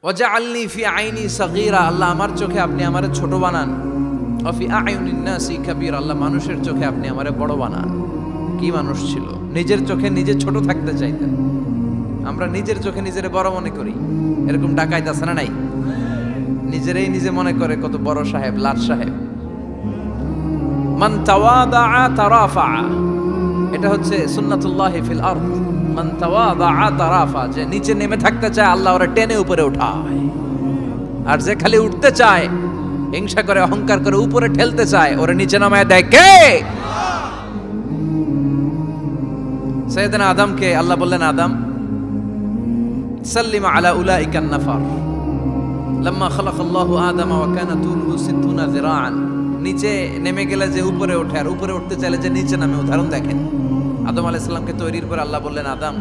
ওয়াজআলনি ফি আইনি সগীরা, আল্লাহ আমার চোখে আপনি আমারে ছোট বানান। ওয়া ফি আয়ুনিন নাসি কাবীরা, আল্লাহ মানুষের চোখে আপনি আমারে বড় বানান। কি মানুষ ছিল, নিজের চোখে নিজে ছোট থাকতে চাইতেন। আমরা নিজের চোখে নিজেরে বড় মনে করি, এরকম ডাকাইত আছে না নাই? নিজেরাই নিজে মনে করে কত বড় সাহেব, লাট সাহেব। মান তাওয়াদা তারাফা, এটা হচ্ছে সুন্নাতুল্লাহি ফিল আরদ। মান তাওয়াদা তারাফা, যে নিচে নেমে থাকতে চায় আল্লাহ ওরে টেনে উপরে উঠায়, আর যে খালি উঠতে চায়, হিংসা করে অহংকার করে উপরে ঠেলতে চায়, ওরে নিচে নামায় দেয় কে? সাইয়েদনা আদমকে আল্লাহ বললেন, আদম সাল্লিম আলা উলাইকান নাফার লাম্মা খালাকাল্লাহু আদামা ওয়া কানা তুলহু 60 যিরাআন। নিচে নেমে গেলে যে উপরে ওঠে, আর উপরে উঠতে চাইলে যে নিচে নামে। উদাহরণ দেখেন, আদম আলাইহিস সালামকে তৈরির পর আল্লাহ বললেন, আদম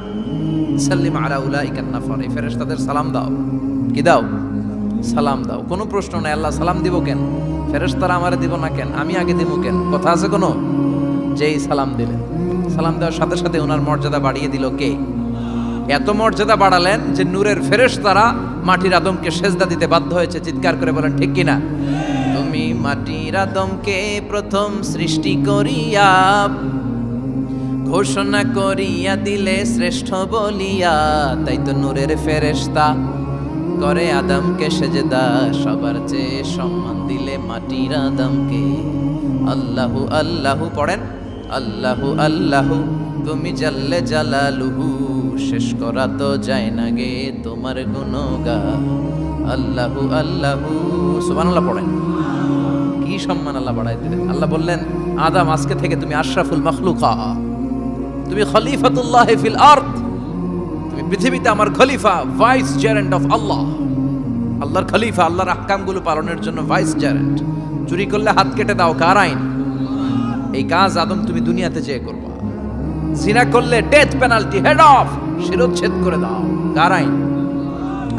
সাল্লিম আলা উলাইকান নাফার, এই ফেরেশতাদের সালাম দাও। কি দাও? সালাম দাও। কোনো প্রশ্ন নাই, আল্লাহ সালাম দিব কেন? ফেরেশতারা আমারে দিব না কেন? আমি আগে দিব কেন? কথা আছে কোনো? যেই সালাম দিলেন, সালাম দেওয়ার সাথে সাথে ওনার মর্যাদা বাড়িয়ে দিল কে? এত মর্যাদা বাড়ালেন যে নূরের ফেরেশতারা মাটির আদমকে সেজদা দিতে বাধ্য হয়েছে। চিৎকার করে বলেন ঠিক কিনা? তুমি মাটির আদমকে প্রথম সৃষ্টি করিয়া ঘোষণা করিয়া দিলে শ্রেষ্ঠ বলিয়া, তাই তো নূরের ফেরেশতা করে আদমকে সেজদা। সবার চেয়ে সম্মান দিলে মাটির আদমকে। আল্লাহু আল্লাহু পড়েন, আল্লাহু আল্লাহু তুমি জাল্লে জালালুহু, শেষ করা তো যায় না গে তোমার গুণগান। আল্লাহু আল্লাহু সুবহানাল্লাহ পড়েন। কি সম্মান আল্লাহ বাড়াই দিলেন। আল্লাহ বললেন, আদম আজকে থেকে তুমি আশরাফুল মাখলুকা, তুমি খলিফাতুল্লাহ ফিল আরদ, তুমি পৃথিবীতে আমার খলিফা, ভাইস জেরেন্ট অফ আল্লাহ। আল্লাহর খলিফা, আল্লাহর আহকামগুলো পালনের জন্য ভাইস জেরেন্ট। চুরি করলে হাত কেটে দাও, কার আইন? এই কাজ আদম তুমি দুনিয়াতে যেয়ে করবা। জিনা করলে ডেথ পেনাল্টি, হেড অফ, শিরোচ্ছেদ করে দাও, কার আইন?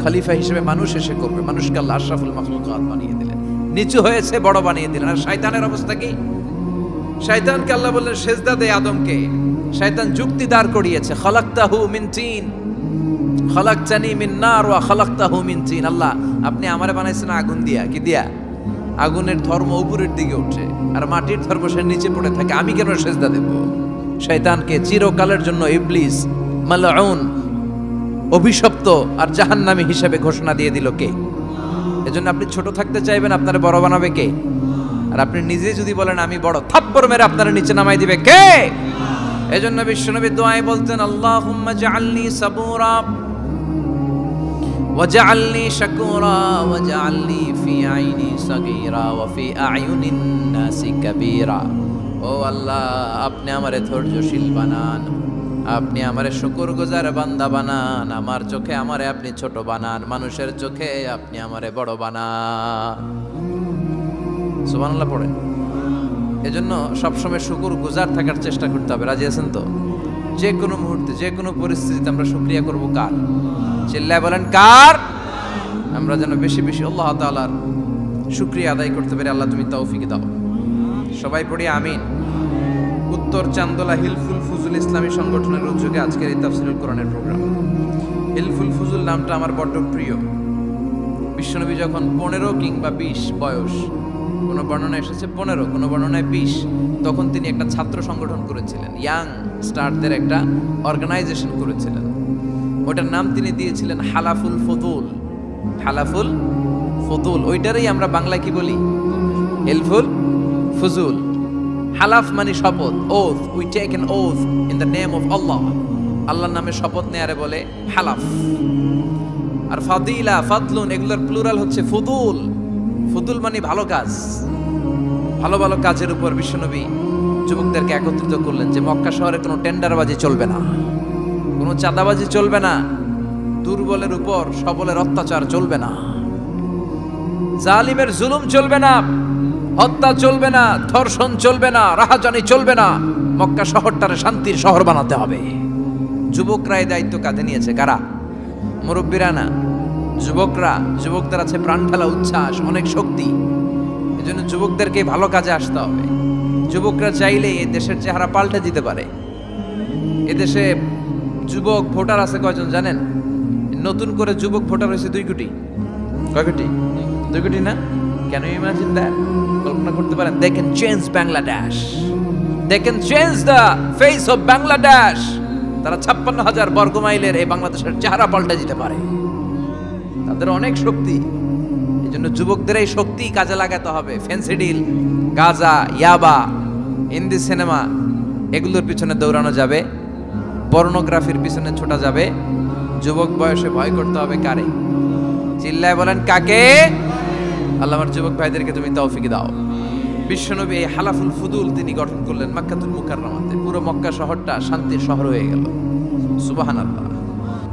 খলিফা হিসেবে মানুষ এসে করবে। মানুষকে আল্লাহ আশরাফুল মাখলুকাত বানিয়ে দিলেন, নিচু হয়েছে বড় বানিয়ে দিলেন। আর শয়তানের অবস্থা কি? শয়তানকে আল্লাহ বললেন সেজদা দে আদমকে। শয়তান যুক্তি দাঁড় করিয়েছে, খালাকতাহু মিন তিন খালাকতানি মিন নার ওয়া খালাকতাহু মিন তিন। আল্লাহ আপনি আমারে বানাইছেন আগুন দিয়া। কি দিয়া? আগুনের ধর্ম উপরের দিকে উঠে, আর মাটির ধর্ম সে নিচে পড়ে থাকে। আমি কেন সেজদা দেব? শয়তানকে চিরকালের জন্য ইবলিস মালউন, অভিশপ্ত আর জাহান্নামী হিসেবে ঘোষণা দিয়ে দিল কে? এজন্য আপনি ছোট থাকতে চাইবেন, আপনারে বড় বানাবে কে? আর আপনি নিজে যদি বলেন আমি বড়, থাপ্পড় মেরে আপনারে নিচে নামাই দিবে কে? এজন্য বিশ্বনবী দোয়ায় বলতেন, আল্লাহুম্মা জাআলনি সাবুরা ওয়াজআলনি শাকুরা ওয়াজআলনি ফি আইনি সাগীরা ওয়া ফি আয়ুনিন নাসি কাবীরা। ও আল্লাহ, আপনি আমারে ধৈর্যশীল বানান, আপনি আমারে শুকরগুজার বান্দা বানান, আমার চোখে আমারে আপনি ছোট বানান, মানুষের চোখে আপনি আমারে বড় বানান। সুবহানাল্লাহ পড়েন। এজন্য সবসময় শুকরগুজার থাকার চেষ্টা করতে হবে। রাজি আছেন তো? যে কোনো মুহূর্তে, যে কোনো পরিস্থিতিতে আমরা শুকরিয়া করব কার? চিল্লায় বলেন কার? আমরা যেন বেশি বেশি আল্লাহ তাআলার শুকরিয়া আদায় করতে পারি। আল্লাহ তুমি তৌফিক দাও। সবাই পড়ি আমিন। উত্তর চান্দোলা হিলফুল ফুজুল ইসলামী সংগঠনের উদ্যোগে আজকের এই তাফসীরুল কোরআনের প্রোগ্রাম। হিলফুল ফুজুল নামটা আমার বড্ড প্রিয়। বিশ্বনবী যখন 15 কিংবা 20 বয়স, কোনো বর্ণনায় এসেছে 15, কোনো বর্ণনায় 20, তখন তিনি একটা ছাত্র সংগঠন করেছিলেন, ইয়াং স্টারদের একটা অর্গানাইজেশন করেছিলেন। ওটার নাম তিনি দিয়েছিলেন হালাফুল ফুদুল। হালাফুল ফুদুল, ওইটারই আমরা বাংলায় কি বলি? হিলফুল ফুজুল। হালাফ মানে শপথ, oath, we take an oath in the name of Allah. আল্লাহর নামে শপথ নেয়ারে বলে হালাফ। আর ফাদিলা, ফাদলুন, এগুলোর প্লুরাল হচ্ছে ফুদুল। ফুদুল মানে ভালো কাজ। ভালো ভালো কাজের উপর বিশ্বনবী যুবকদেরকে একত্রিত করলেন যে মক্কা শহরে কোনো টেন্ডারবাজি চলবে না, কোনো চাঁদাবাজি চলবে না, দুর্বলের উপর সবলের অত্যাচার চলবে না, জালিমের জুলুম চলবে না, হত্যা চলবে না, ধর্ষণ চলবে না, রাহাজানি চলবে না। মক্কা শহরটারে শান্তির শহর বানাতে হবে। যুবকরা এই দায়িত্ব কাঁধে নিয়েছে। কারা? মুরব্বীরা না, যুবকরা। যুবকদের আছে প্রাণ ঢালা উচ্ছ্বাস, অনেক শক্তি। এজন্য যুবকদেরকে ভালো কাজে আসতে হবে। যুবকরা চাইলে এই দেশের চেহারা পাল্টে দিতে পারে। এদেশে যুবক ভোটার আছে কয়জন জানেন? নতুন করে যুবক ভোটার হয়েছে 2 কোটি। কয় কোটি? 2 কোটি না? Can you imagine that? কল্পনা করতে পারেন? They can change Bangladesh. They can change the face of Bangladesh. তারা 56,000 বর্গ মাইলের এই বাংলাদেশের চেহারা পাল্টে দিতে পারে। তাদের অনেক শক্তি। এই জন্য যুবকদের এই শক্তি কাজে লাগাতে হবে। ফেন্সিডিল, গাঁজা, ইয়াবা, হিন্দি সিনেমা এগুলোর পিছনে দৌড়ানো যাবে, পর্নোগ্রাফির পিছনে ছোটা যাবে। যুবক বয়সে ভয় করতে হবে কারে? চিল্লায় বলেন কাকে? আল্লাহ আমার যুবক ভাইদেরকে তুমি তৌফিক দাও। বিশ্বনবী এই হালাফুল ফুদুল তিনি গঠন করলেন মক্কাতুল মুকাররমাতে। পুরো মক্কা শহরটা শান্তির শহর হয়ে গেল। সুবহানাল্লাহ।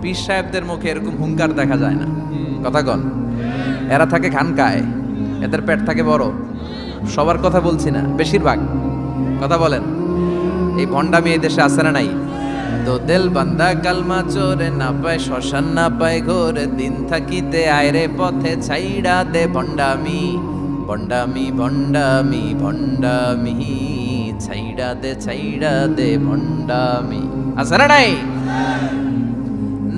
পীর সাহেবদের মুখে এরকম হুঙ্কার দেখা যায় না। কথা কন। এরা থাকে খানকায়, এদের পেট থাকে বড়। সবার কথা বলছি না, বেশিরভাগ কথা বলেন। এই ভণ্ডামি এই দেশে আছে না নাই? তো দেল বান্দা কালমা চোরে না পায় শ্মশান না পায় ঘোরে, দিন থাকিতে আয়রে পথে ছাইড়া দে ভণ্ডামি ভণ্ডামি ভণ্ডামি ভণ্ডামি, ছাইড়া দে ভণ্ডামি। আছে না নাই?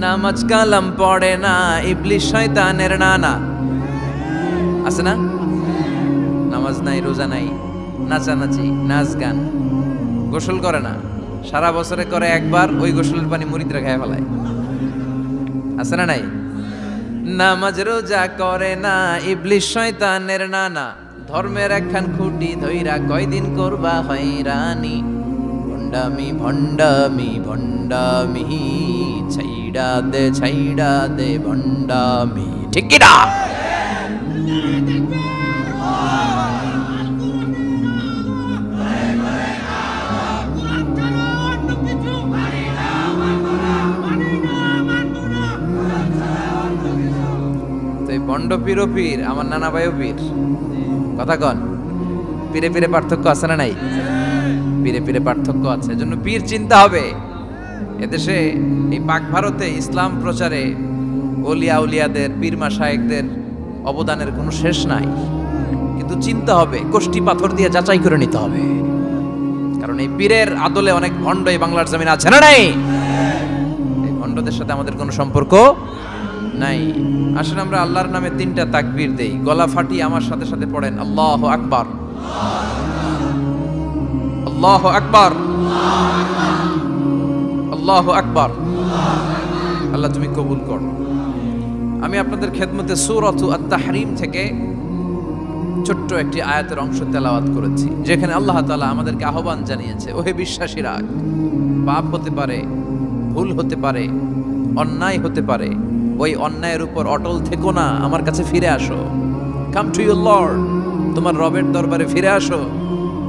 নামাজ কালাম পড়ে না ইবলিশ শয়তানের নানা। আছে না? নামাজ নাই, রোজা নাই, নাচানাচি, নাচ গান, গোসল করে না, সারা বছরে করে একবার, ওই গোসলের পানি মুরিদরা খেয়ে ফেলায়। আছে না নাই? নামাজ রোজা করে না ইবলিশ শয়তানের নানা, ধর্মের একখান খুঁটি ধইরা কয়দিন করবা হয়রানি, ভণ্ডামি ভণ্ডামি ভণ্ডামি, ছাইড়া দে ভণ্ডামি। ঠিক কি না? ভণ্ড পীরও পীর, আমার নানা ভাইও পীর। কথা কন। পীরে পীরে পার্থক্য আছে না নাই? পীরে পীরে পার্থক্য আছে। এজন্য পীর চিন্তা হবে। এদেশে এই পাক ভারতে ইসলাম প্রচারে ওলিয়া উলিয়াদের, পীর মাশায়েখদের অবদানের কোনো শেষ নাই। কিন্তু চিন্তা হবে, কোষ্টি পাথর দিয়ে যাচাই করে নিতে হবে। কারণ এই পীরের আদলে অনেক ভণ্ড এই বাংলার জমিন আছে না নাই? এই ভণ্ডদের সাথে আমাদের কোনো সম্পর্ক নাই। আসলে আমরা আল্লাহর নামে 3টা তাকবীর দেই, গলা ফাটিয়ে আমার সাথে সাথে পড়েন আল্লাহু আকবার, আল্লাহু আকবার, আল্লাহু আকবার। আল্লাহ তুমি কবুল কর। আমি আপনাদের খেদমতে সূরাতু আত-তাহরীম থেকে ছোট্ট একটি আয়াতের অংশ তেলাওয়াত করেছি, যেখানে আল্লাহ তাআলা আমাদেরকে আহ্বান জানিয়েছে, ওহে বিশ্বাসীরা, পাপ হতে পারে, ভুল হতে পারে, অন্যায় হতে পারে, ওই অন্যায়ের উপর অটল থেকো না, আমার কাছে ফিরে আসো। কাম টু ইউর লর্ড, তোমার রবের দরবারে ফিরে আসো,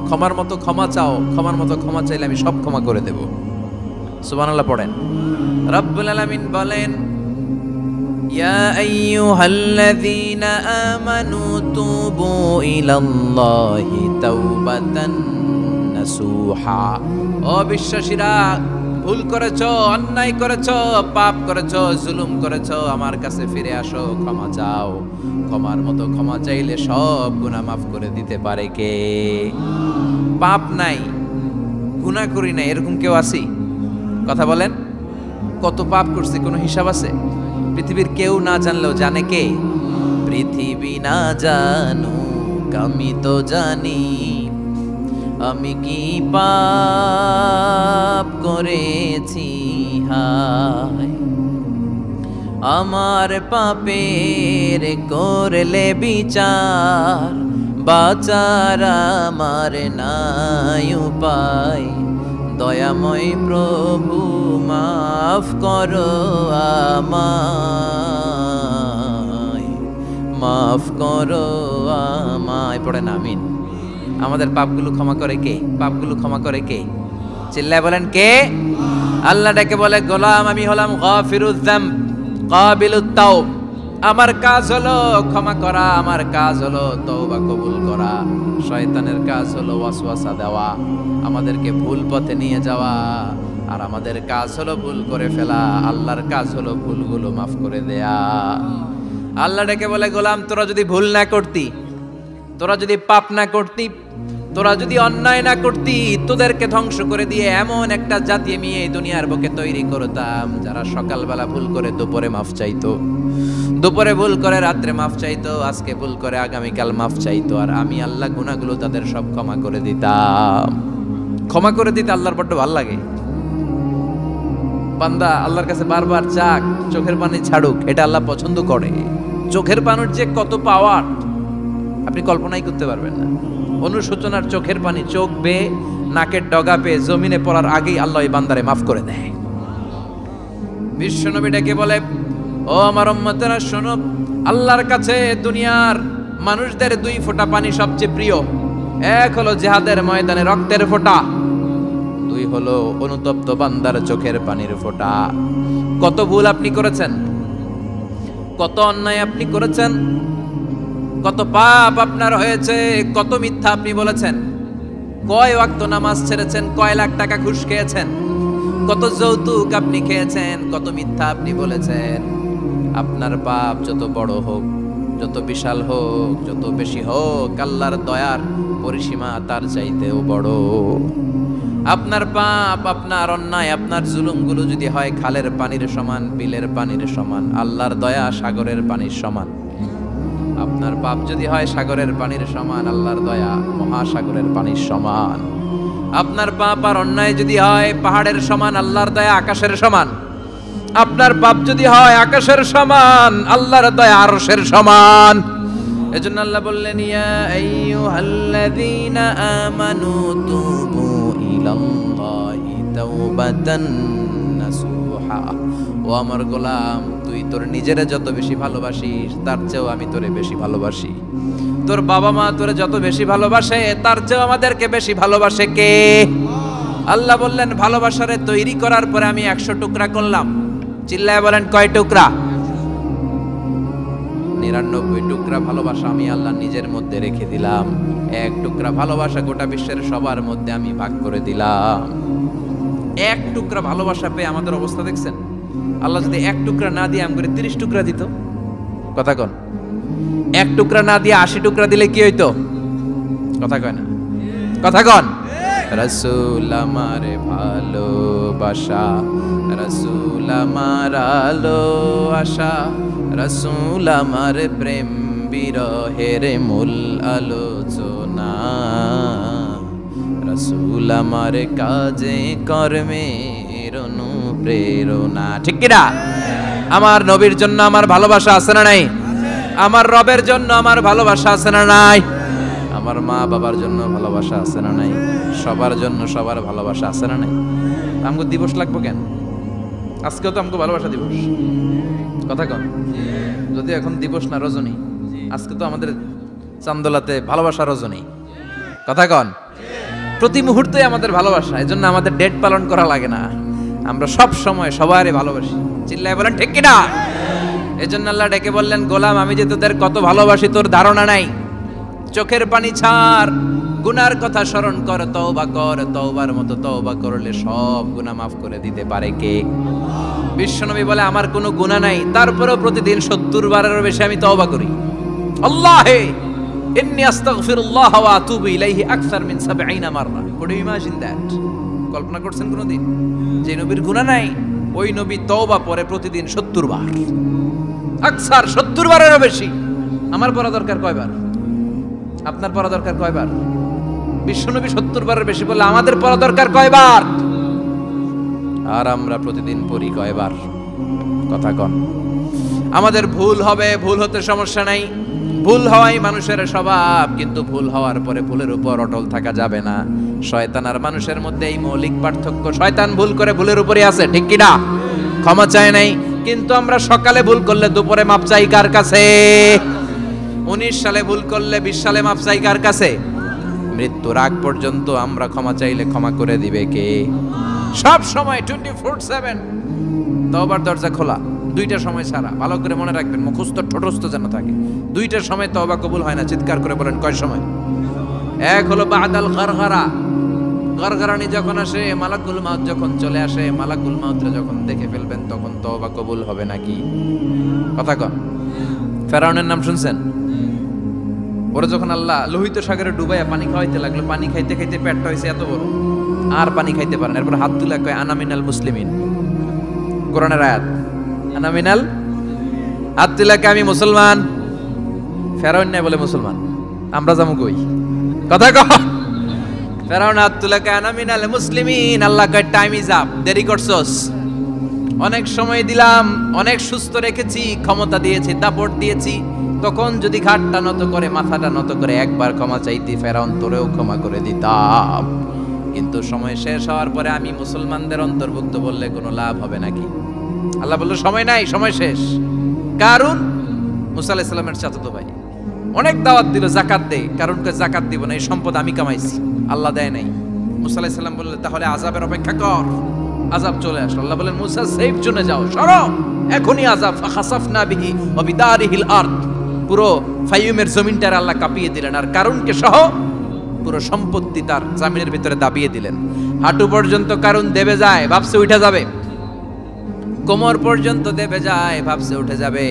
ক্ষমার মতো ক্ষমা চাও, ক্ষমার মতো ক্ষমা চাইলে আমি সব ক্ষমা করে দেব। সুবহানাল্লাহ পড়েন। রব্বুল আলামিন বলেন, ইয়া আইয়ুহাল্লাযীনা আমানু তুবু ইলাল্লাহি তাওবাতান নাসুহা। ও বিশ্বাসীরা, ভুল করেছো, অন্যায় করেছো, পাপ করেছো, জুলুম করেছো, আমার কাছে ফিরে আসো, ক্ষমা চাও। ক্ষমার মতো ক্ষমা চাইলে সব গুনাহ মাফ করে দিতে পারে কে? পাপ নাই, গুনাহ করি নাই, এরকম কেউ আছি? কথা বলেন। কত পাপ করছি, কোনো হিসাব আছে? পৃথিবীর কেউ না জানলেও জানে কে? পৃথিবী না জানুক আমি তো জানি, আমি কি পাপ করেছি হায়, আমার পাপের করলে বিচার, বাঁচার আমার নাই উপায়, দয়াময় প্রভু মাফ করো আমায়, মাফ করো আমায়। পড়েন আমিন। আমাদের পাপগুলো ক্ষমা করে কে? পাপগুলো ক্ষমা করে কে? চিল্লায় বলেন কে? আল্লাহ ডেকে বলে, গোলাম আমি হলাম গাফিরুয যামব কাবিলুত তাওব। আমার কাজ হলো ক্ষমা করা, আমার কাজ হলো তওবা কবুল করা। শয়তানের কাজ হলো ওয়াসওয়াসা দেওয়া, আমাদেরকে ভুল পথে নিয়ে যাওয়া, আর আমাদের কাজ হলো ভুল করে ফেলা। আল্লাহর কাজ হলো ভুলগুলো মাফ করে দেয়া। আল্লাহ ডেকে বলে, গোলাম তোরা যদি ভুল না করতি, তোরা যদি পাপ না করতি, তোরা যদি অন্যায় না করতি, তোদেরকে ধ্বংস করে দিয়ে এমন একটা জাতি আমি এই দুনিয়ার বুকে তৈরি করতাম যারা সকালবেলা ভুল করে দুপুরে মাফ চাইতো, দুপুরে ভুল করে রাত্রে মাফ চাইতো, আজকে ভুল করে আগামীকাল মাফ চাইতো, আর আমি আল্লাহ গুনাহগুলো তাদের সব ক্ষমা করে দিতাম। ক্ষমা করে দিতে আল্লাহর বড্ড ভালো লাগে। বান্দা আল্লাহর কাছে বারবার চাক, চোখের পানি ছাড়ুক, এটা আল্লাহ পছন্দ করে। চোখের পানির যে কত পাওয়ার আপনি কল্পনাই করতে পারবেন না। অনুশোচনার চোখের পানি চোখ বেয়ে নাকের ডগা পেয়ে জমিনে পড়ার আগেই আল্লাহ এই বান্দারে মাফ করে দেয়। বিশ্বনবী ডেকে বলে, ও আমার উম্মতেরা শোনো, আল্লাহর কাছে দুনিয়ার মানুষদের দুই ফোঁটা পানি সবচেয়ে প্রিয়। এক হলো জিহাদের ময়দানে রক্তের ফোঁটা, দুই হলো অনুতপ্ত বান্দার চোখের পানির ফোঁটা। কত ভুল আপনি করেছেন, কত অন্যায় আপনি করেছেন, কত পাপ আপনার হয়েছে, কত মিথ্যা আপনি বলেছেন, কয় ওয়াক্ত নামাজ ছেড়েছেন, কয় লাখ টাকা ঘুষ খেয়েছেন, কত যৌতুক আপনি খেয়েছেন, কত মিথ্যা আপনি বলেছেন। আপনার পাপ যত বড় হোক, যত বিশাল হোক, যত বেশি হোক, আল্লাহর দয়ার পরিসীমা তার চাইতেও বড়। আপনার পাপ, আপনার অন্যায়, আপনার জুলুমগুলো যদি হয় খালের পানির সমান, বিলের পানির সমান, আল্লাহর দয়া সাগরের পানির সমান। আপনার পাপ যদি হয় সাগরের পানির সমান, আল্লাহর দয়া মহাসাগরের পানির সমান। আপনার পাপ আর অন্যায় যদি হয় পাহাড়ের সমান, আল্লাহর দয়া আকাশের সমান। আপনার পাপ যদি হয় আকাশের সমান, আল্লাহর দয়া আরশের সমান। এজন্য আল্লাহ বললেন, ইয়া আইয়ুহাল্লাযীনা আমানু তুবু ইলাল্লাহি তাওবাতান নাসুহা। ও আমার গোলাম, তুই তোর নিজেরে যত বেশি ভালোবাসিস তার চেয়েও আমি তোরে বেশি ভালোবাসি। তোর বাবা মা তোরে যত বেশি ভালোবাসে তার চেয়েও আমাদেরকে বেশি ভালোবাসে কে? আল্লাহ বললেন, ভালোবাসারে তৈরি করার পরে আমি 100 টুকরা করলাম। চিল্লায় বলেন, কয় টুকরা? 99 টুকরা ভালোবাসা আমি আল্লাহ নিজের মধ্যে রেখে দিলাম। 1 টুকরা ভালোবাসা গোটা বিশ্বের সবার মধ্যে আমি ভাগ করে দিলাম। 1 টুকরা ভালোবাসা পেয়ে আমাদের অবস্থা দেখছেন? আল্লাহ যদি 1 টুকরা না দিয়ে আমাকে 30 টুকরা দিত, কথা কন? 1 টুকরা না দিয়ে 80 টুকরা দিলে কি হইতো? কথা কয় না, কথা কন? রাসূল আমারে ভালোবাসা, রাসূল আমার আলো আশা, রাসূল আমার প্রেম বিরহের মূল আলোচনা, রাসূল আমার কাজে কর্মের অনুপ্রেরণা। ঠিক কিনা? আমার নবীর জন্য আমার ভালোবাসা আছে না নাই? আমার রবের জন্য আমার ভালোবাসা আছে না নাই? আমার মা বাবার জন্য ভালোবাসা আছে না নাই? সবার জন্য সবার ভালোবাসা আছে না নাই? আমগো দিবস লাগবো কেন? আজকেও তো আমগো ভালোবাসা দিবস, কথা কন? যদি এখন দিবস না রজনী, আজকে তো আমাদের চান্দোলাতে ভালোবাসা রজনী, কথা কন? প্রতি মুহূর্তে আমাদের ভালোবাসা, এজন্য আমাদের ডেট পালন করা লাগে না, আমরা সব সময় সবারই ভালোবাসি। চিল্লায় বলেন ঠিক কিনা? এজন্য আল্লাহ ডেকে বললেন, গোলাম আমি যে তোদের কত ভালোবাসি তোর ধারণা নাই। চোখের পানি ছাড়, গুনার কথা স্মরণ কর, তওবা কর, তওবার মতো তওবা করলে সব গুনাহ মাফ করে দিতে পারে কে? বিশ্বনবী বলে, আমার কোনো গুনাহ নাই, তারপরেও প্রতিদিন 70 বারেরও বেশি আমি তওবা করি। আল্লাহে ইন্নী আস্তাগফিরুল্লাহ ওয়া আতুবু ইলাইহি আকসার মিন 70 মাররা। Could you imagine that? কল্পনা করছেন কোনদিন যে নবীর গুনাহ নাই, ওই নবী তওবা পড়ে প্রতিদিন 70 বার, আকসার 70 বারেরও বেশি। আমার পড়া দরকার কয়বার? আপনার পড়া দরকার কয়বার? বিশ্বনবী 70 বারের বেশি বলে আমাদের পড়া দরকার কয়বার? আর আমরা প্রতিদিন পড়ি কয়বার? কথা কন? আমাদের ভুল হবে, ভুল হতে সমস্যা নাই, ভুল হওয়াই মানুষের স্বভাব, কিন্তু ভুল হওয়ার পরে ভুলের উপর অটল থাকা যাবে না। শয়তান আর মানুষের মধ্যে এই মৌলিক পার্থক্য। শয়তান ভুল করে ভুলের উপরই আছে, ঠিক কিনা? ক্ষমা চায় নাই, কিন্তু আমরা সকালে ভুল করলে দুপুরে মাপ চাই কার কাছে? 19 সালে ভুল করলে 20 সালে মাপ চাই কার কাছে? মৃত্যুর আগ পর্যন্ত আমরা ক্ষমা চাইলে ক্ষমা করে দিবে কে? সব সময় 24/7 তওবার দরজা খোলা, 2টা সময় ছাড়া। ভালো করে মনে রাখবেন, মুখস্থ ঠোঁটস্থ যেন থাকে। 2টার সময় তওবা কবুল হয় না, চিৎকার করে বলেন কয় সময়? এক হলো বাদাল গারগারা, গারগারানি যখন আসে, মালাকুল মাউত যখন চলে আসে, মালাকুল মাউতরে যখন দেখে ফেলবেন তখন তওবা কবুল হবে নাকি? কথা কন? ফেরাউনের নাম শুনছেন? ওরা যখন আল্লাহ লোহিত সাগরে ডুবাইয়া পানি খাওয়াইতে লাগলো, পানি খাইতে খাইতে পেটটা হয়েছে এত বড়, আর পানি খাইতে পারেন। এরপর হাত তুলে কয় আনা মিনাল মুসলিমিন, কোরআনের আয়াত, আনা মিনাল, হাত তুলে কয় আমি মুসলমান। ফেরাউন নাই বলে মুসলমান, আমরা যাবো কই, কথা কহ। ফেরাউন হাত তুলে কয় আনা মিনাল মুসলিমিন। আল্লাহ কয় টাইম ইজ আপ, দেরি করছস, অনেক সময় দিলাম, অনেক সুস্থ রেখেছি, ক্ষমতা দিয়েছি, দাপট দিয়েছি, তখন যদি ঘাটটা নত করে, মাথাটা নত করে একবার ক্ষমা চাইতি, ফেরাউন তোরেও ক্ষমা করে দিতাম। কিন্তু সময় শেষ হওয়ার পরে আমি মুসলমানদের অন্তর্ভুক্ত বললে কোনো লাভ হবে নাকি? আল্লাহ বলল সময় নাই, সময় শেষ। কারণ মুসা আলাইহিস সালামের চাচাতো ভাই অনেক দাওয়াত দিল, যাকাত দে, কারণ যাকাত দিব না, এই সম্পদ আমি কামাইছি, আল্লাহ দেয় নাই। মুসা আলাইহিস সালাম বললেন তাহলে আযাবের অপেক্ষা কর। আযাব চলে আসলো। আল্লাহ বলেন মুসা সেফ জোনে যাও, সরো, এখনই আযাব। ফাখাসাফনা বিহি ওয়া বিদারিহিল আরদ, পুরো ফাইয়ুমের জমিনটার আল্লাহ কাঁপিয়ে দিলেন, আর কারুনকে সহ পুরো সম্পত্তি তার জামিনের ভিতরে দাবিয়ে দিলেন। হাঁটু পর্যন্ত কারুন দেবে যায়, ভাবছে উঠে যাবে, কোমর পর্যন্ত দেবে যায়, ভাবছে উঠে যাবে,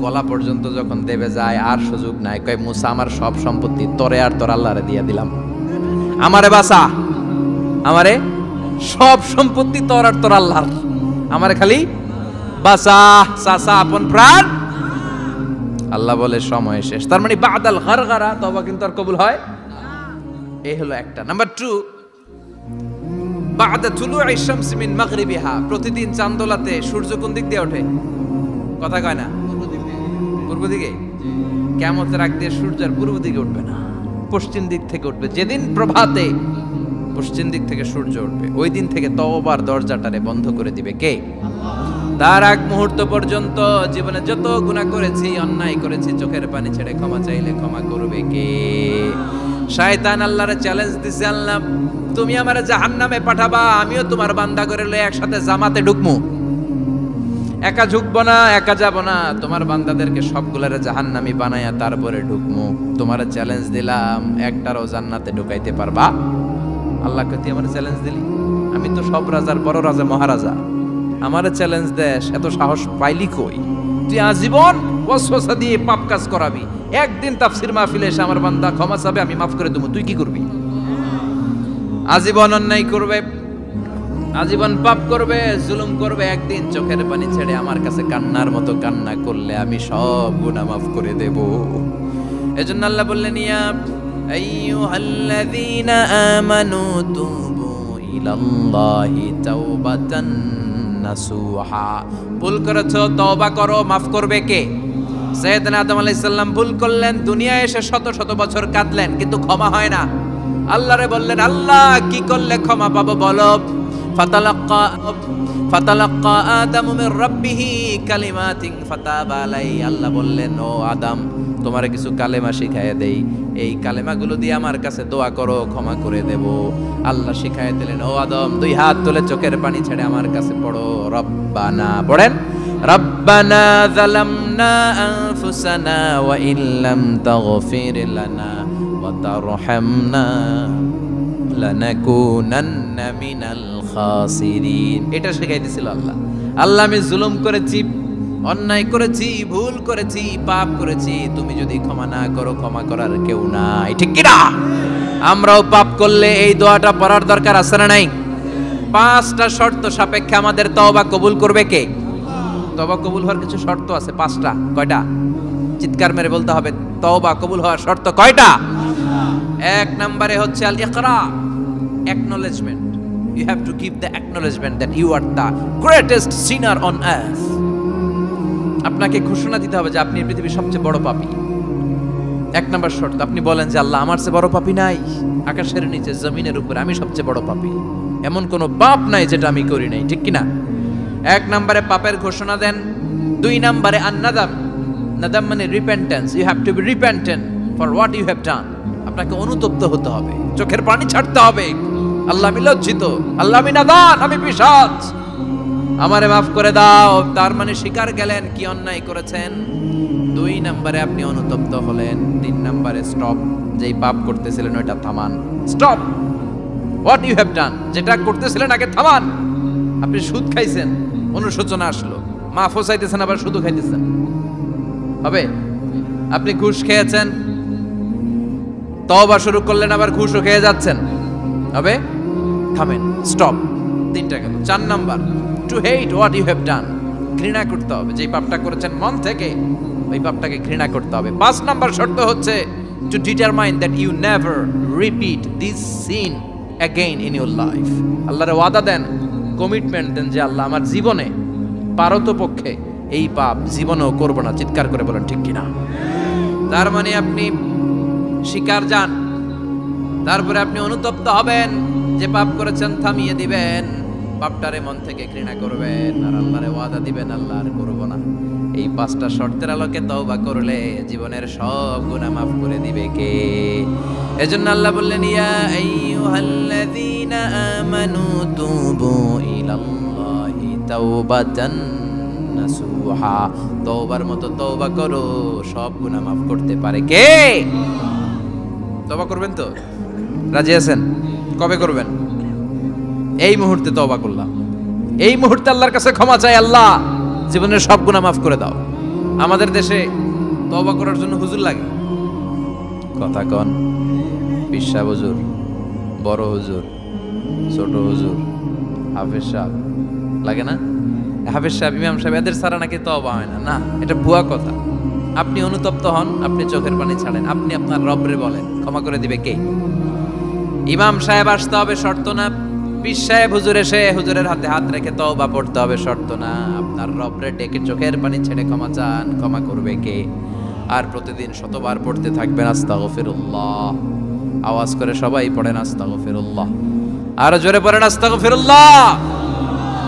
গলা পর্যন্ত যখন দেবে যায় আর সুযোগ নাই। কয় মুসা আমার সব সম্পত্তি তোরে আর তোর আল্লাহরে দিয়ে দিলাম, আমারে বাঁচা, আমারে সব সম্পত্তি তোর আর তোর আল্লাহর, আমারে খালি বাঁচা, চাচা আপন প্রাণ। আল্লাহ বলে সময় শেষ। তার মানে বাদাল গারগারা তওবা কিন্তু আর কবুল হয়। এই হলো একটা। নাম্বার 2, বাদা তুলুই শামসি মিন মাগরিবিহা, প্রতিদিন চাঁদোলাতে সূর্য কোন দিক দিয়ে ওঠে? কথা কয় না, পূর্ব দিকে। কিয়ামতের আগ দিয়ে সূর্য আর পূর্ব দিকে উঠবে না, পশ্চিম দিক থেকে উঠবে। যেদিন প্রভাতে পশ্চিম দিক থেকে সূর্য উঠবে, ওই দিন থেকে তওবার দরজাটারে বন্ধ করে দিবে কে? তার আগ মুহূর্ত পর্যন্ত জীবনে যত গুনাহ করেছি, অন্যায় করেছি, চোখের পানি ছেড়ে ক্ষমা চাইলে ক্ষমা করবে কে? শয়তান আল্লাহরে চ্যালেঞ্জ দিছে, আল্লাহ তুমি আমারে জাহান্নামে পাঠাবা, আমিও তোমার বান্দা করে লয়ে একসাথে জামাতে ঢুকমু, একা ঝুঁকবো না, একা যাব না, তোমার বান্দাদেরকে সবগুলারে জাহান্নামী বানায়া তারপরে ঢুকমু। তোমারে চ্যালেঞ্জ দিলাম, একটারও জান্নাতে ঢুকাইতে পারবা? আল্লাহকে তুই আমার চ্যালেঞ্জ দিলি? আমি তো সব রাজার বড় রাজা, মহারাজা, আমারে চ্যালেঞ্জ দেশ, এত সাহস পাইলি কই? তুই আজীবন ওয়াসওয়াসা দিয়ে পাপ কাজ করাবি, একদিন তাফসীর মাহফিলে এসে আমার বান্দা ক্ষমা চাবে, আমি মাফ করে দেবো, তুই কি করবি? আজীবন অন্যায় করবে, আজীবন পাপ করবে, জুলুম করবে, একদিন চোখের পানি ছেড়ে আমার কাছে কান্নার মতো কান্না করলে আমি সব গুনাহ মাফ করে দেব। এজন্য আল্লাহ বললেন ইয়া আইয়ুহাল্লাযীনা আমানু তুবু ইলাল্লাহি তাওবাতান নাসুহা, ভুল করেছো তওবা করো, মাফ করবে কে? সাইয়েদনা আদম আলাইহিস সালাম ভুল করলেন, দুনিয়ায় এসে শত শত বছর কাঁদলেন, কিন্তু ক্ষমা হয় না। আল্লাহরে বললেন আল্লাহ কি করলে ক্ষমা পাবো বলো? ফাতালাক্কা আদামু মির রাব্বিহি কালিমাতিন ফাতাবা আলাইহি, আল্লাহ বললেন ও আদম তোমারে কিছু কালেমা শিখাইয়ে দেই, এই কালেমাগুলো দিয়ে আমার কাছে দোয়া করো, ক্ষমা করে দেব। আল্লাহ শিখাইয়ে দিলেন ও আদম দুই হাত তুলে চোখের পানি ছেড়ে আমার কাছে পড়ো, রব্বানা, পড়েন রব্বানা যালামনা আনফুসানা ওয়া ইল্লাম তাগফির লানা ওয়া তারহামনা লানাকুনান্না মিনাল খাসিরিন। এটা শিখাই দিয়েছিল আল্লাহ। আল্লাহ আমি জুলুম করেছি, অন্যায় করেছি, ভুল করেছি, পাপ করেছি, তুমি যদি ক্ষমা না করো ক্ষমা করার কেউ নাই, ঠিক কি না? আমরাও পাপ করলে এই দোয়াটা পড়ার দরকার আছে না নাই? 5টা শর্ত সাপেক্ষে আমাদের তওবা কবুল করবে কে? তওবা কবুল হওয়ার কিছু শর্ত আছে 5টা। কয়টা? চিৎকার মেরে বলতে হবে, তওবা কবুল হওয়ার শর্ত কয়টা? 1 নম্বরে হচ্ছে আল ইকরা, acknowledgement. You have to give the acknowledgement that you are the greatest sinner on earth. আপনাকে ঘোষণা দিতে হবে যে আপনি পৃথিবীর সবচেয়ে বড় পাপী। 1 নম্বর শর্ত, আপনি বলেন যে আল্লাহ আমার চেয়ে বড় পাপী নাই, আকাশের নিচে জমিনের উপরে আমি সবচেয়ে বড় পাপী, এমন কোনো পাপ নাই যেটা আমি করি নাই, ঠিক কিনা? 1 নম্বরে পাপের ঘোষণা দেন। 2 নম্বরে আন-নাদাম, নাদাম মানে repentance, you have to be repentant for what you have done. আপনাকে অনুতপ্ত হতে হবে, চোখের পানি ছাড়তে হবে, আল্লাহ আমি লজ্জিত, আল্লাহ আমি নাদান, আমি পিশাচ, আমারে মাফ করে দাও। তার মানে স্বীকার গেলেন কি অন্যায় করেছেন। 2 নম্বরে আপনি অনুতপ্ত হলেন। 3 নম্বরে স্টপ, যেই পাপ করতেছিলেন ওইটা থামান, stop what you have done, যেটা করতেছিলেন আগে থামান। আপনি সুদ খাইছেন, অনুশোচনা আসলো, মাফও চাইতেছেন, আবার সুদও খাইতেছেন, হবে? আপনি ঘুষ খেয়েছেন, তওবা শুরু করলেন আবার ঘুষও খেয়ে যাচ্ছেন, হবে? থামেন, স্টপ। 3টা গেল। 4 number, to hate what you have done, ঘৃণা করতে হবে। যে পাপটা করেছেন মন থেকে, ওই পাপটাকে ঘৃণা করতে হবে। 5 নাম্বার শর্ত হচ্ছে to determine that you never repeat this sin again in your life. আল্লাহর ওয়াদা দেন, কমিটমেন্ট দেন যে আল্লাহ আমার জীবনে পারতপক্ষে এই পাপ জীবনেও করব না। চিৎকার করে বলেন ঠিক কিনা? তার মানে আপনি শিকার যান, তারপরে আপনি অনুতপ্ত হবেন, যে পাপ করেছেন থামিয়ে দিবেন, পাপটারে মন থেকে ঘৃণা করবেন, আর আল্লাহরে ওয়াদা দিবেন আল্লাহ আর করব না। এই 5টা শর্তের আলোকে তওবা করলে জীবনের সব গুনাহ মাফ করে দিবে কে? এজন্য আল্লাহ বললেন, ইয়া আইয়ুহাল্লাযীনা আমানু তুবু ইলাল্লাহি তাওবাতান নাসুহা, তওবার মতো তওবা করো, সব গুনাহ মাফ করতে পারে কে? তওবা করবেন তো? রাজি আছেন? কবে করবেন? এই মুহূর্তে তওবা করলাম, এই মুহূর্তে আল্লাহর কাছে ক্ষমা চাই, আল্লাহ জীবনের সব গুনাহ মাফ করে দাও। আমাদের দেশে তওবা করার জন্য হুজুর লাগে, কথা কন, পিসা হুজুর, বড় হুজুর, ছোট হুজুর, হাফেজ সাহেব লাগে না? হাফেজ সাহেব, ইমাম সাহেব, এদের ছাড়া নাকি তওবা হয় না। না, এটা ভুয়া কথা। আপনি অনুতপ্ত হন, আপনি চোখের পানি ছাড়েন, আপনি আপনার রবরে বলেন, ক্ষমা করে দিবে কে? ইমাম সাহেব আসতে হবে শর্ত না, পীর সাহেব হুজুর এসে হুজুরের হাতে হাত রেখে তওবা পড়তে হবে শর্ত না। আপনার রবরে ডেকে চোখের পানি ছেড়ে ক্ষমা চান, ক্ষমা করবে কে? আর প্রতিদিন শতবার পড়তে থাকবেন আস্তাগফিরুল্লাহ। আওয়াজ করে সবাই পড়েন আস্তাগফিরুল্লাহ, আর জোরে পড়েন আস্তাগফিরুল্লাহ।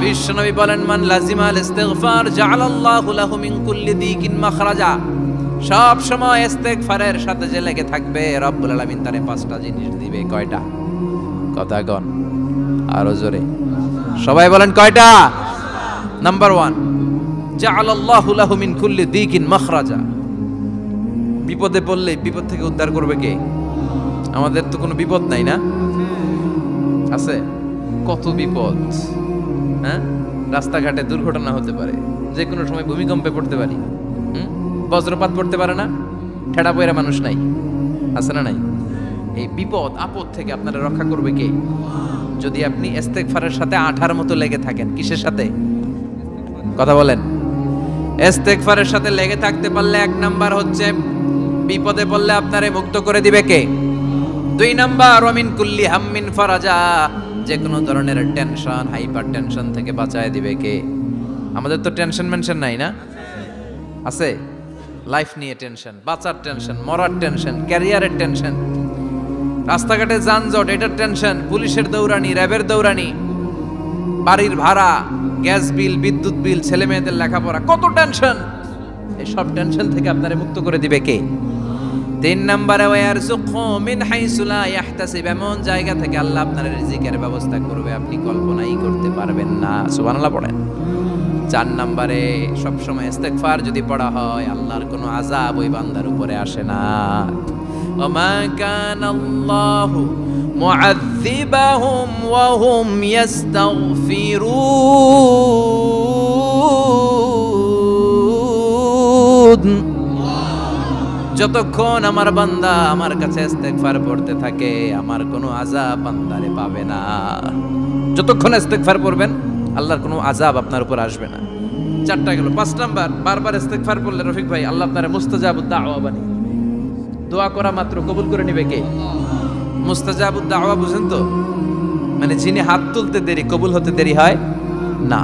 বিশ্বনবী বলেন, মান লাজিমাল ইস্তিগফার জাআলাল্লাহু লাহু মিন কুল্লি দিকিন মাখরাজা। সব সময় ইস্তিগফারের সাথে যে লেগে থাকবে, রব্বুল আলামিন তারে 5টা জিনিস দিবে। কয়টা? কথা কন, আরো জোরে সবাই বলেন কয়টা? নাম্বার 1, জাআলাল্লাহু লাহু মিন কুল্লি দিকিন মাখরাজা। বিপদে পড়লে বিপদ থেকে উদ্ধার করবে কে? আমাদের তো কোনো বিপদ নাই না? আছে? কত বিপদ, হ্যাঁ? রাস্তাঘাটে দুর্ঘটনা হতে পারে, যে কোনো সময় ভূমিকম্পে পড়তে পারি, বজ্রপাত পড়তে পারে না? ঠেড়া পয়রা মানুষ নাই, আছে না নাই? এই বিপদ আপদ থেকে আপনারা রক্ষা করবে কে? যদি আপনি ইস্তিগফারের সাথে আঠার মতো লেগে থাকেন। কিসের সাথে? কথা বলেন। ইস্তিগফারের সাথে লেগে থাকতে পারলে 1 নাম্বার হচ্ছে বিপদে পড়লে আপনারে মুক্ত করে দিবে কে? 2 নাম্বার, ওয়া মিন কুল্লি হাম্মিন ফারাজা, যে কোনো ধরনের টেনশন, হাইপার টেনশন থেকে বাঁচায় দিবে কে? আমাদের তো টেনশন মেনশন নাই না? আছে? লাইফ নিয়ে টেনশন, বাঁচার টেনশন, মরার টেনশন, ক্যারিয়ারের টেনশন, রাস্তাঘাটে যানজট, এটার টেনশন, পুলিশের দৌড়ানি, র্যাবের দৌড়ানি, বাড়ির ভাড়া, গ্যাস বিল, বিদ্যুৎ বিল, ছেলে মেয়েদের লেখাপড়া, কত টেনশন। এই সব টেনশন থেকে আপনারে মুক্ত করে দিবে কে? 3 নম্বরে, ওয়ারযুকহু মিন হাইসু লা ইয়াহতাসিব, এমন জায়গা থেকে আল্লাহ আপনার রিজিকের ব্যবস্থা করবে আপনি কল্পনাই করতে পারবেন না। সুবহানাল্লাহ পড়েন। 4 নম্বরে, সব সময় ইস্তিগফার যদি পড়া হয়, আল্লাহর কোনো আযাব ওই বান্দার উপরে আসে না। ওমা কানাল্লাহু মুআযযিবাহুম ওয়া হুম ইস্তাগফিরুন। যতক্ষণ আমার বান্দা আমার কাছে ইস্তিগফার পড়তে থাকে, আমার কোনো আযাব বান্দারে পাবে না। যতক্ষণ ইস্তিগফার পড়বেন, আল্লাহর কোনো আযাব আপনার উপর আসবে না। 4টা গেল। 5 নাম্বার, বারবার ইস্তিগফার পড়লে রফিক ভাই আল্লাহ আপনারে মুস্তাজাবুদ দাওয়া বানিয়ে, দোয়া করা মাত্র কবুল করে নেবে কে? মুস্তাজাবুদ দাওয়া বুঝেন তো? মানে যিনি হাত তুলতে দেরি, কবুল হতে দেরি হয় না।